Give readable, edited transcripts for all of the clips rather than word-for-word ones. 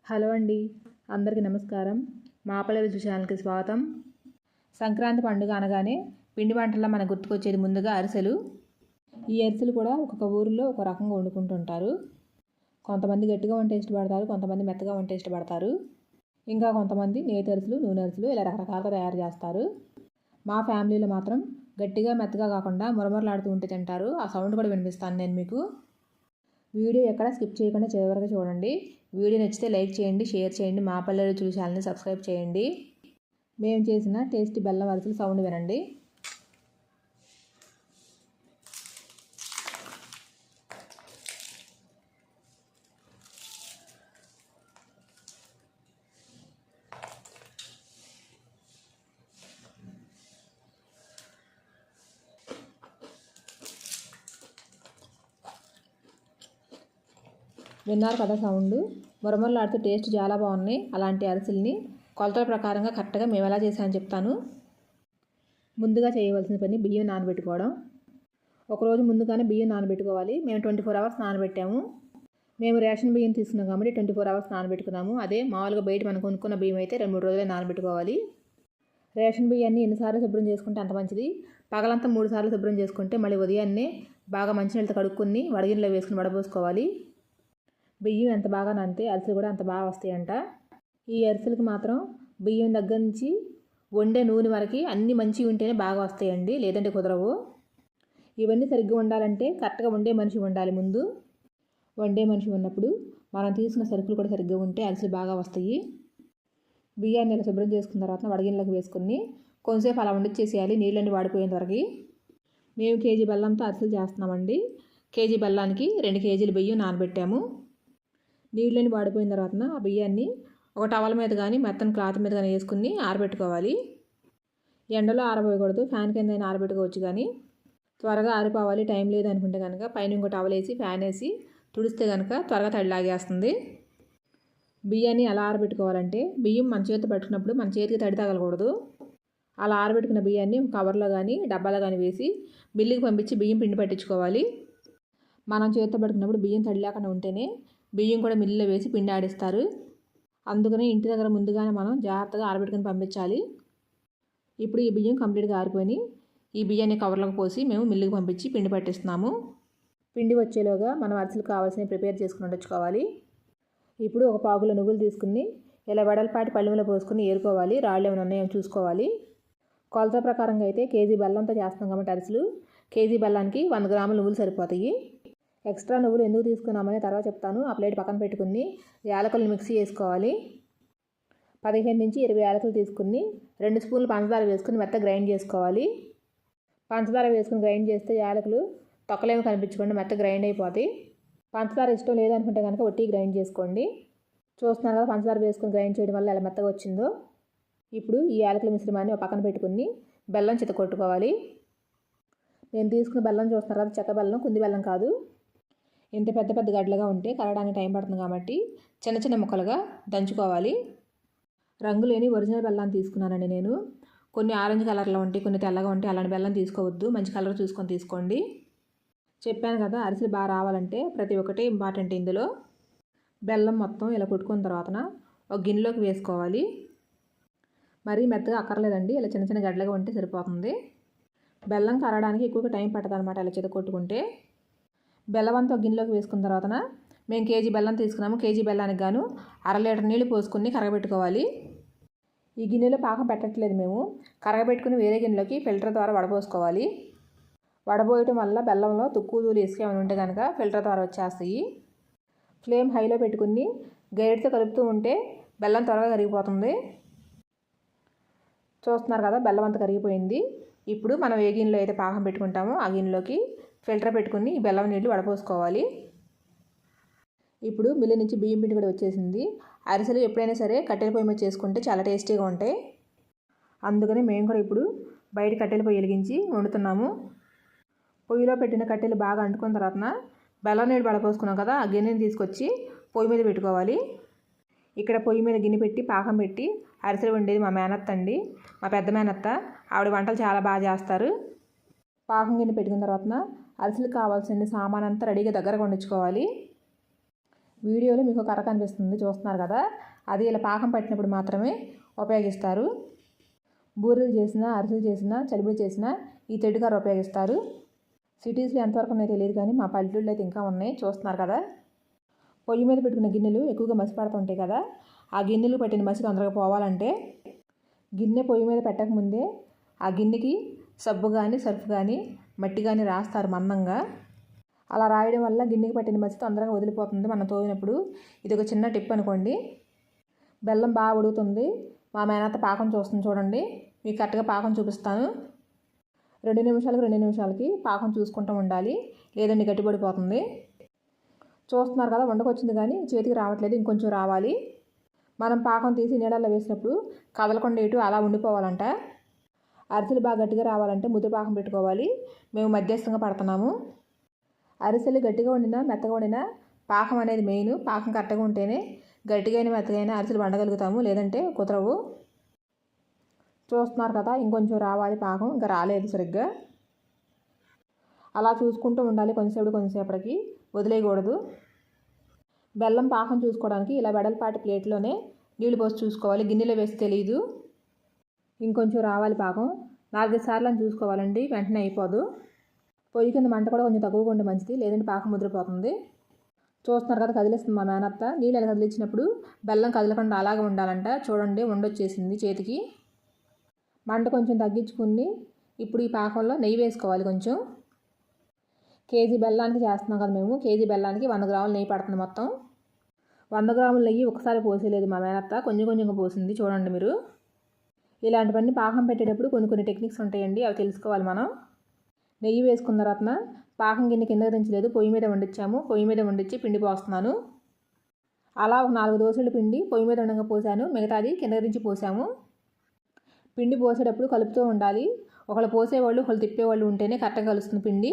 Hello అండి, అందరికీ నమస్కారం. మా పల్లె రుచి ఛానల్కి స్వాగతం. సంక్రాంతి పండుగ అనగానే పిండి వంటల్లో మనకు గుర్తుకొచ్చేది ముందుగా అరిసెలు. ఈ అరిసెలు కూడా ఒక్కొక్క ఊరిలో ఒక రకంగా వండుకుంటుంటారు. కొంతమంది గట్టిగా వంట ఇష్టపడతారు, కొంతమంది మెత్తగా వంట ఇష్టపడతారు, ఇంకా కొంతమంది నేతి అరిసెలు, నూనె అరిసెలు ఇలా రకరకాలుగా తయారు చేస్తారు. మా ఫ్యామిలీలో మాత్రం గట్టిగా మెత్తగా కాకుండా మురమరలాడుతూ ఉంటే తింటారు. ఆ సౌండ్ కూడా వినిపిస్తాను నేను మీకు. వీడియో ఎక్కడ స్కిప్ చేయకుండా చివరికి చూడండి. వీడియో నచ్చితే లైక్ చేయండి, షేర్ చేయండి. మా పల్లె రుచులు ఛానల్ని సబ్స్క్రైబ్ చేయండి. మేము చేసిన టేస్టీ బెల్లం అరిసెలు సౌండ్ వినండి. విన్నారు కదా సౌండ్? మురమరలాడుతూ టేస్ట్ చాలా బాగున్నాయి. అలాంటి అరిసెల్ని కొలతల ప్రకారంగా కరెక్ట్గా మేము ఎలా చేసామని చెప్తాను. ముందుగా చేయవలసిన పని బియ్యం నానబెట్టుకోవడం. ఒకరోజు ముందుగానే బియ్యం నానబెట్టుకోవాలి. మేము 24 అవర్స్ నానబెట్టాము. మేము రేషన్ బియ్యం తీసుకున్నాం కాబట్టి 24 అవర్స్ నానబెట్టుకున్నాము. అదే మామూలుగా బయట మనం కొనుక్కున్న బియ్యం అయితే 2-3 రోజులే నానబెట్టుకోవాలి. రేషన్ బియ్యాన్ని ఎన్నిసార్లు శుభ్రం చేసుకుంటే అంత మంచిది. పగలంతా 3 సార్లు శుభ్రం చేసుకుంటే మళ్ళీ ఉదయాన్నే బాగా మంచినీళ్ళతో కడుక్కొని వడగిన్నెలో వేసుకుని వడబోసుకోవాలి. బియ్యం ఎంత బాగా నానితే అరిసెలు కూడా అంత బాగా వస్తాయంట. ఈ అరిసెలకి మాత్రం బియ్యం దగ్గర నుంచి వండే నూనె వరకు అన్నీ మంచిగా ఉంటేనే బాగా వస్తాయండి, లేదంటే కుదరవు. ఇవన్నీ సరిగ్గా ఉండాలంటే కరెక్ట్గా వండే మనిషి ఉండాలి. ముందు వండే మనిషి ఉన్నప్పుడు మనం తీసుకున్న సరుకులు కూడా సరిగ్గా ఉంటే అరిసెలు బాగా వస్తాయి. బియ్యాన్ని ఇలా శుభ్రం చేసుకున్న తర్వాత వడగిన్నెలకు వేసుకుని కొంచెంసేపు అలా వండిచ్చేసేయాలి, నీళ్ళని వాడిపోయేంత వరకు. మేము కేజీ బెల్లంతో అరిసెలు చేస్తున్నామండి. కేజీ బెల్లానికి 2 కేజీలు బియ్యం నానబెట్టాము. నీళ్ళని వాడిపోయిన తర్వాత ఆ బియ్యాన్ని ఒక టవల్ మీద కానీ మెత్తని క్లాత్ మీద కానీ వేసుకుని ఆరబెట్టుకోవాలి. ఎండలో ఆరబోయకూడదు, ఫ్యాన్ కింద ఆరబెట్టుకోవచ్చు. కానీ త్వరగా ఆరిపోవాలి, టైం లేదు అనుకుంటే కనుక పైన ఇంకో టవల్ వేసి ఫ్యాన్ వేసి తుడిస్తే కనుక త్వరగా తడి లాగేస్తుంది. బియ్యాన్ని ఎలా ఆరబెట్టుకోవాలంటే బియ్యం మన చేతితో పట్టుకున్నప్పుడు మన చేతికి తడి తగలకూడదు. అలా ఆరబెట్టుకున్న బియ్యాన్ని కవర్లో కానీ డబ్బాలో కానీ వేసి మిల్లుకి పంపించి బియ్యం పిండి పట్టించుకోవాలి. మనం చేతితో పట్టుకున్నప్పుడు బియ్యం తడి లేకుండా ఉంటేనే బియ్యం కూడా మిల్లులో వేసి పిండి ఆడిస్తారు. అందుకని ఇంటి దగ్గర ముందుగానే మనం జాగ్రత్తగా ఆరబెట్టుకుని పంపించాలి. ఇప్పుడు ఈ బియ్యం కంప్లీట్గా ఆరిపోయి ఈ బియ్యాన్ని కవర్లోకి పోసి మేము మిల్లుకి పంపించి పిండి పట్టిస్తున్నాము. పిండి వచ్చేలోగా మనం అరిసెలు కావాల్సినవి ప్రిపేర్ చేసుకుని వండుకోవాలి. ఇప్పుడు ఒక పావుకిలో నువ్వులు తీసుకుని ఇలా వెడల్పాటి పళ్ళెంలో పోసుకుని ఏరుకోవాలి. రాళ్ళు ఏమైనా ఉన్నాయో చూసుకోవాలి. కొలత ప్రకారంగా అయితే కేజీ బెల్లంతో చేస్తాం కాబట్టి అరిసెలు కేజీ బెల్లానికి 100 గ్రాముల నువ్వులు సరిపోతాయి. ఎక్స్ట్రా నువ్వులు ఎందుకు తీసుకున్నామని తర్వాత చెప్తాను. ఆ ప్లేట్ పక్కన పెట్టుకుని యాలకులను మిక్సీ చేసుకోవాలి. 15 నుంచి 20 యాలకులు తీసుకుని 2 స్పూన్లు పంచదార వేసుకుని మెత్తగా గ్రైండ్ చేసుకోవాలి. పంచదార వేసుకుని గ్రైండ్ చేస్తే యాలకులు తొక్కలేమి కనిపించకుండా మెత్తగా గ్రైండ్ అయిపోతాయి. పంచదార ఇష్టం లేదనుకుంటే కనుక ఒట్టి గ్రైండ్ చేసుకోండి. చూస్తున్నారు కదా పంచదార వేసుకుని గ్రైండ్ చేయడం వల్ల ఎలా మెత్తగా వచ్చిందో. ఇప్పుడు ఈ యాలకుల మిశ్రమాన్ని పక్కన పెట్టుకుని బెల్లం చితకొట్టుకోవాలి. నేను తీసుకున్న బెల్లం చూస్తున్నారు కదా, చెక్క బెల్లం, కుంది బెల్లం కాదు. ఇంత పెద్ద పెద్ద గడ్డలుగా ఉంటే కరగడానికి టైం పడుతుంది కాబట్టి చిన్న చిన్న ముక్కలుగా దంచుకోవాలి. రంగు లేని ఒరిజినల్ బెల్లాన్ని తీసుకున్నానండి నేను. కొన్ని ఆరెంజ్ కలర్లో ఉంటాయి, కొన్ని తెల్లగా ఉంటాయి. అలాంటి బెల్లం తీసుకోవద్దు, మంచి కలర్ చూసుకొని తీసుకోండి. చెప్పాను కదా అరిసెలు బాగా రావాలంటే ప్రతి ఒక్కటి ఇంపార్టెంట్. ఇందులో బెల్లం మొత్తం ఇలా కొట్టుకున్న తర్వాత ఒక గిన్నెలోకి వేసుకోవాలి. మరీ మెత్తగా అక్కర్లేదండి, ఇలా చిన్న చిన్న గడ్డలుగా ఉంటే సరిపోతుంది. బెల్లం కరగడానికి ఎక్కువగా టైం పట్టదు అనమాట ఇలా చేత కొట్టుకుంటే. బెల్లం అంతా గిన్నెలోకి వేసుకున్న తర్వాత మేము కేజీ బెల్లం తీసుకున్నాము. కేజీ బెల్లానికి గాను 1/2 లీటర్ నీళ్ళు పోసుకుని కరగబెట్టుకోవాలి. ఈ గిన్నెలో పాకం పెట్టట్లేదు మేము, కరగబెట్టుకుని వేరే గిన్నెలోకి ఫిల్టర్ ద్వారా వడపోసుకోవాలి. వడబోయటం వల్ల బెల్లంలో తుక్కు దూలు ఇసుక ఏమైనా ఉంటే కనుక ఫిల్టర్ ద్వారా వచ్చేస్తాయి. ఫ్లేమ్ హైలో పెట్టుకుని గరిటెతో కలుపుతూ ఉంటే బెల్లం త్వరగా కరిగిపోతుంది. చూస్తున్నారు కదా బెల్లం అంతా కరిగిపోయింది. ఇప్పుడు మనం ఏ గిన్నెలో అయితే పాకం పెట్టుకుంటామో ఆ గిన్నెలోకి ఫిల్టర్ పెట్టుకుని బెల్లం నీళ్ళు వడపోసుకోవాలి. ఇప్పుడు మిల్లు నుంచి బియ్యం పిండి కూడా వచ్చేసింది. అరిసెలు ఎప్పుడైనా సరే కట్టెల పొయ్యి మీద చేసుకుంటే చాలా టేస్టీగా ఉంటాయి. అందుకని మేము కూడా ఇప్పుడు బయట కట్టెల పొయ్యి వెలిగించి వండుతున్నాము. పొయ్యిలో పెట్టిన కట్టెలు బాగా అంటుకున్న తర్వాత బెల్లం నీళ్ళు వడపోసుకున్నాం కదా, ఆ గిన్నెని తీసుకొచ్చి పొయ్యి మీద పెట్టుకోవాలి. ఇక్కడ పొయ్యి మీద గిన్నె పెట్టి పాకం పెట్టి అరిసెలు వండేది మా మేనత్త అండి, మా పెద్ద మేనత్త. ఆవిడ వంటలు చాలా బాగా చేస్తారు. పాకం గిన్నె పెట్టుకున్న తర్వాత అరిసెలు కావాల్సిన సామాన్ అంతా రెడీగా దగ్గర వండించుకోవాలి. వీడియోలో మీకు కర్ర కనిపిస్తుంది చూస్తున్నారు కదా, అది ఇలా పాకం పట్టినప్పుడు మాత్రమే ఉపయోగిస్తారు. బూరెలు చేసినా, అరిసెలు చేసినా, చలిబిడి చేసినా ఈ తెడ్డు కర్ర ఉపయోగిస్తారు. సిటీస్లో ఎంతవరకు ఉన్నాయో తెలియదు కానీ మా పల్లెటూళ్ళు అయితే ఇంకా ఉన్నాయి. చూస్తున్నారు కదా, పొయ్యి మీద పెట్టుకున్న గిన్నెలు ఎక్కువగా మసి పడుతుంటాయి కదా, ఆ గిన్నెలు పట్టిన మసి తొందరగా పోవాలంటే గిన్నె పొయ్యి మీద పెట్టకముందే ఆ గిన్నెకి సబ్బు కానీ, సర్ఫ్ కానీ, మట్టి కానీ రాస్తారు మందంగా. అలా రాయడం వల్ల గిన్నెకి పట్టిన మసి తొందరగా వదిలిపోతుంది మనం తోమినప్పుడు. ఇది ఒక చిన్న టిప్ అనుకోండి. బెల్లం బాగా ఉడుకుతుంది. మా మేనత్త పాకం చూస్తుంది చూడండి. మీకు కరెక్ట్గా పాకం చూపిస్తాను. 2 నిమిషాలకి పాకం చూసుకుంటూ ఉండాలి, లేదండి గట్టిపడిపోతుంది. చూస్తున్నారు కదా, వండకొచ్చింది కానీ చేతికి రావట్లేదు, ఇంకొంచెం రావాలి. మనం పాకం తీసి నీళ్ళల్లో వేసినప్పుడు కదలకుండా ఇటు అలా ఉండిపోవాలంట. అరిసెలు బాగా గట్టిగా రావాలంటే ముద్ద పాకం పెట్టుకోవాలి. మేము మధ్యస్థంగా పడుతున్నాము. అరిసెలు గట్టిగా వండినా మెత్తగా వండినా పాకం అనేది మెయిన్. పాకం కరెక్ట్గా ఉంటేనే గట్టిగా అయినా మెత్తగా అయినా అరిసెలు వండగలుగుతాము, లేదంటే కుదరవు. చూస్తున్నారు కదా, ఇంకొంచెం రావాలి పాకం, ఇంకా రాలేదు సరిగ్గా. అలా చూసుకుంటూ ఉండాలి కొంతసేపటికి, వదిలేయకూడదు. బెల్లం పాకం చూసుకోవడానికి ఇలా వెడల్పాటి ప్లేట్లోనే నీళ్లు పోసి చూసుకోవాలి, గిన్నెలో వేసి తెలియదు. ఇంకొంచెం రావాలి పాకం. 4-5 సార్లు అని చూసుకోవాలండి, వెంటనే అయిపోదు. పొయ్యి కింద మంట కూడా కొంచెం తక్కువగా ఉంటే మంచిది, లేదంటే పాకం ముదిరిపోతుంది. చూస్తున్నారు కదా, కదిలిస్తుంది మా మేనత్త. నీళ్ళు ఎలా కదిలించినప్పుడు బెల్లం కదలకుండా అలాగే ఉండాలంట. చూడండి, ఉండొచ్చేసింది చేతికి. మంట కొంచెం తగ్గించుకుని ఇప్పుడు ఈ పాకంలో నెయ్యి వేసుకోవాలి కొంచెం. కేజీ బెల్లానికి చేస్తున్నాం కదా మేము, కేజీ బెల్లానికి 100 గ్రాముల నెయ్యి పడుతుంది మొత్తం. 100 గ్రాముల నెయ్యి ఒకసారి పోసేలేదు మా మేనత్త, కొంచెం కొంచెంగా పోసింది. చూడండి మీరు. ఇలాంటివన్నీ పాకం పెట్టేటప్పుడు కొన్ని టెక్నిక్స్ ఉంటాయండి, అవి తెలుసుకోవాలి మనం. నెయ్యి వేసుకున్న తర్వాత పాకం కిందకి దించలేదు, పొయ్యి మీద వండించాము. పొయ్యి మీద వండించి పిండి పోస్తున్నాను. అలా ఒక 4 దోశలు పిండి పొయ్యి మీద ఉండగా పోసాను, మిగతాది కిందకి దించి పోసాము. పిండి పోసేటప్పుడు కలుపుతూ ఉండాలి. ఒకళ్ళు పోసేవాళ్ళు ఒకళ్ళు తిప్పేవాళ్ళు ఉంటేనే కరెక్ట్గా కలుస్తుంది పిండి.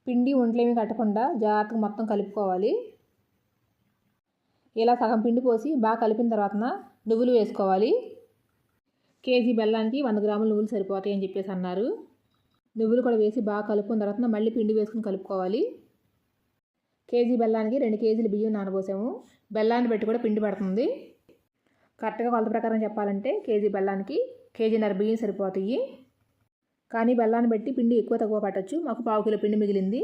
పిండి ఒంట్లేమీ కట్టకుండా జాగ్రత్తగా మొత్తం కలుపుకోవాలి. ఇలా సగం పిండి పోసి బాగా కలిపిన తర్వాత నువ్వులు వేసుకోవాలి. కేజీ బెల్లానికి 100 గ్రాముల నువ్వులు సరిపోతాయి అని చెప్పేసి అన్నారు. నువ్వులు కూడా వేసి బాగా కలుపుకున్న తర్వాత మళ్ళీ పిండి వేసుకుని కలుపుకోవాలి. కేజీ బెల్లానికి 2 కేజీలు బియ్యం నానబోసాము. బెల్లాన్ని బట్టి కూడా పిండి పడుతుంది. కరెక్ట్గా కొలత ప్రకారం చెప్పాలంటే కేజీ బెల్లానికి కేజీన్నర బియ్యం సరిపోతాయి. కానీ బెల్లాన్ని బట్టి పిండి ఎక్కువ తక్కువ పట్టచ్చు. మాకు 1/4 కిలో పిండి మిగిలింది.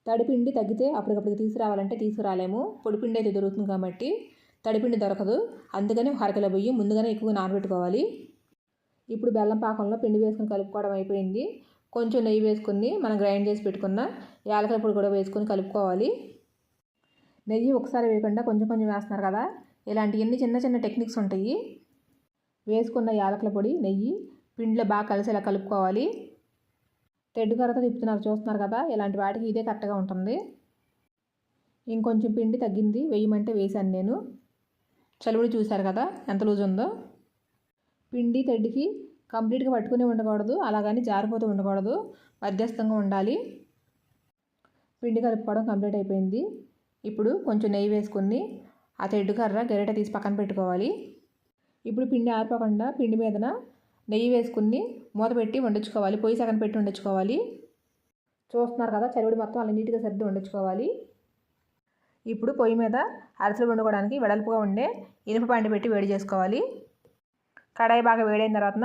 తడిపిండి తగ్గితే అప్పటికప్పుడు తీసుకురావాలంటే తీసుకురాలేము. పొడిపిండి అయితే దొరుకుతుంది కాబట్టి తడిపిండి దొరకదు. అందుకని 1/2 కిలో బియ్యం ముందుగానే ఎక్కువ నానబెట్టుకోవాలి. ఇప్పుడు బెల్లం పాకంలో పిండి వేసుకుని కలుపుకోవడం అయిపోయింది. కొంచెం నెయ్యి వేసుకుని మనం గ్రైండ్ చేసి పెట్టుకున్న యాలకుల పొడి కూడా వేసుకొని కలుపుకోవాలి. నెయ్యి ఒకసారి వేయకుండా కొంచెం కొంచెం వేస్తున్నారు కదా, ఇలాంటి చిన్న చిన్న టెక్నిక్స్ ఉంటాయి. వేసుకున్న యాలకుల పొడి, నెయ్యి పిండిలో బాగా కలిసేలా కలుపుకోవాలి. తెడ్డు కర్రతో తిప్పుతున్నారు చూస్తున్నారు కదా, ఇలాంటి వాటికి ఇదే కరెక్ట్గా ఉంటుంది. ఇంకొంచెం పిండి తగ్గింది, వేయమంటే వేసాను నేను. చలివిడి చూశారు కదా ఎంత లూజ్ ఉందో. పిండి తెడ్డుకి కంప్లీట్గా పట్టుకుని ఉండకూడదు, అలాగని జారిపోతూ ఉండకూడదు, మధ్యస్థంగా ఉండాలి. పిండి కలుపుకోవడం కంప్లీట్ అయిపోయింది. ఇప్పుడు కొంచెం నెయ్యి వేసుకుని ఆ తెడ్డు కర్ర గరిటె తీసి పక్కన పెట్టుకోవాలి. ఇప్పుడు పిండి ఆరిపోకుండా పిండి మీదన నెయ్యి వేసుకుని మూత పెట్టి వండించుకోవాలి. పొయ్యి సగం పెట్టి వండించుకోవాలి. చూస్తున్నారు కదా, చలివిడి మొత్తం అలా నీట్గా సర్ది వండించుకోవాలి. ఇప్పుడు పొయ్యి మీద అరిసెలు వండుకోవడానికి వెడల్పుగా ఉండే ఇనుప పండి పెట్టి వేడి చేసుకోవాలి. కడాయి బాగా వేడైన తర్వాత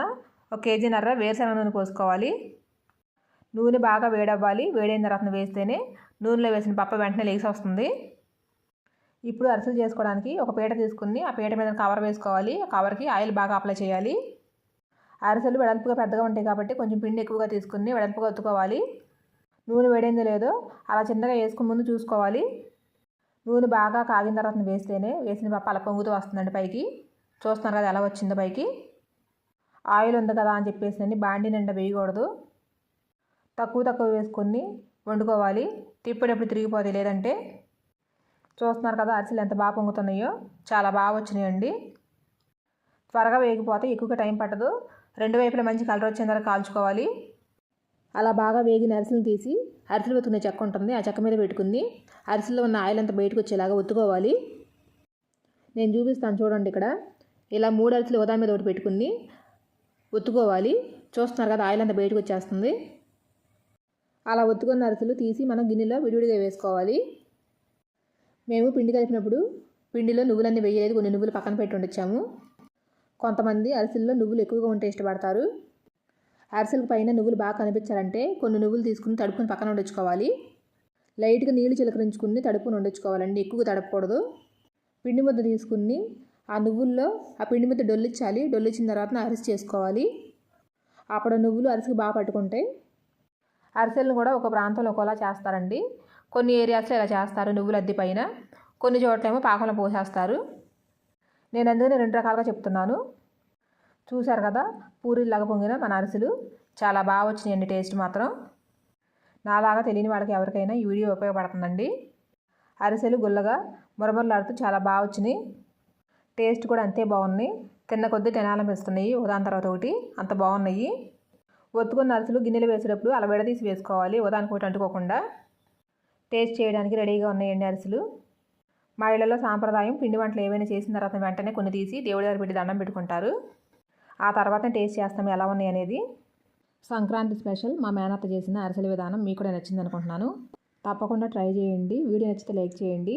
1 కేజీన్నర వేరుశనగ నూనె పోసుకోవాలి. నూనె బాగా వేడవ్వాలి. వేడైన తర్వాత వేస్తేనే నూనెలో వేసిన పప్ప వెంటనే లేచి వస్తుంది. ఇప్పుడు అరిసెలు చేసుకోవడానికి ఒక పీట తీసుకుని ఆ పీట మీద కవర్ వేసుకోవాలి. ఆ కవర్కి ఆయిల్ బాగా అప్లై చేయాలి. అరిసెలు వెడల్పుగా పెద్దగా ఉంటాయి కాబట్టి కొంచెం పిండి ఎక్కువగా తీసుకుని వెడల్పుగా ఒత్తుకోవాలి. నూనె వేడైందో లేదో అలా చిన్నగా వేసుకుని ముందు చూసుకోవాలి. నూనె బాగా కాగిన తర్వాత వేస్తేనే వేసిన పప్పు అలా పొంగుతూ వస్తుందండి పైకి. చూస్తున్నారు కదా ఎలా వచ్చిందో పైకి. ఆయిల్ ఉంది కదా అని చెప్పేసి బాండి నిండా వేయకూడదు. తక్కువ వేసుకొని వండుకోవాలి. తిప్పేటప్పుడు తిరిగిపోతాయి లేదంటే. చూస్తున్నారు కదా అరిసెలు ఎంత బాగా పొంగుతున్నాయో, చాలా బాగా వచ్చినాయండి. త్వరగా వేగిపోతే ఎక్కువగా టైం పట్టదు. 2 వైపులా మంచి కలర్ వచ్చేంత వరకు కాల్చుకోవాలి. అలా బాగా వేగిన అరిసెలు తీసి అరిసెలు వెతుకునే చెక్క ఉంటుంది, ఆ చెక్క మీద పెట్టుకుని అరిసెల్లో ఉన్న ఆయిల్ అంతా బయటకు వచ్చేలాగా ఒత్తుకోవాలి. నేను చూపిస్తాను చూడండి. ఇక్కడ ఇలా 3 అరిసెలు ఉదా మీద ఒకటి పెట్టుకుని ఒత్తుకోవాలి. చూస్తున్నారు కదా ఆయిల్ అంతా బయటకు వచ్చేస్తుంది. అలా ఒత్తుకున్న అరిసెలు తీసి మనం గిన్నెలో విడివిడిగా వేసుకోవాలి. మేము పిండి కలిపినప్పుడు పిండిలో నువ్వులన్నీ వేయలేదు, కొన్ని నువ్వులు పక్కన పెట్టి ఉండొచ్చాము. కొంతమంది అరిసెల్లో నువ్వులు ఎక్కువగా ఉంటే ఇష్టపడతారు. అరిసెలకు పైన నువ్వులు బాగా కనిపించాలంటే కొన్ని నువ్వులు తీసుకుని తడుపుకొని పక్కన వండించుకోవాలి. లైట్గా నీళ్లు చిలకరించుకుని తడుపుకొని వండించుకోవాలండి, ఎక్కువగా తడపకూడదు. పిండి ముద్ద తీసుకుని ఆ నువ్వుల్లో ఆ పిండి ముద్ద డొల్లించాలి. డొల్లించిన తర్వాత అరిసె చేసుకోవాలి. అప్పుడు నువ్వులు అరిసెకి బాగా పట్టుకుంటాయి. అరిసెలను కూడా ఒక ప్రాంతంలో ఒకలా చేస్తారండి. కొన్ని ఏరియాస్లో ఇలా చేస్తారు నువ్వుల అద్దె పైన, కొన్ని చోట్లేమో పాకంలో పోసేస్తారు. నేను అందుకని 2 రకాలుగా చెప్తున్నాను. చూశారు కదా, పూరీలాగా పొంగిన మన అరిసెలు చాలా బాగా వచ్చినాయండి. టేస్ట్ మాత్రం నాలాగా తెలియని వాళ్ళకి ఎవరికైనా ఈ వీడియో ఉపయోగపడుతుందండి. అరిసెలు గుల్లగా మురమరలాడుతూ చాలా బాగా వచ్చినాయి. టేస్ట్ కూడా అంతే బాగున్నాయి. తిన్న కొద్దీ తినాలనిపిస్తున్నాయి ఉదాని తర్వాత ఒకటి, అంత బాగున్నాయి. ఒత్తుకున్న అరిసెలు గిన్నెలు వేసేటప్పుడు అలా విడదీసి వేసుకోవాలి, ఉదానికొకటి అంటుకోకుండా. టేస్ట్ చేయడానికి రెడీగా ఉన్నాయండి అరిసెలు. మా ఇళ్లలో సాంప్రదాయం పిండి వంటలు ఏవైనా చేసిన తర్వాత వెంటనే కొన్ని తీసి దేవుడి దగ్గర పెట్టి దండం పెట్టుకుంటారు. ఆ తర్వాత టేస్ట్ చేస్తాం ఎలా ఉన్నాయి అనేది. సంక్రాంతి స్పెషల్ మా మేనత్త చేసిన అరిసెల విధానం మీకు కూడా నచ్చింది అనుకుంటున్నాను. తప్పకుండా ట్రై చేయండి. వీడియో నచ్చితే లైక్ చేయండి.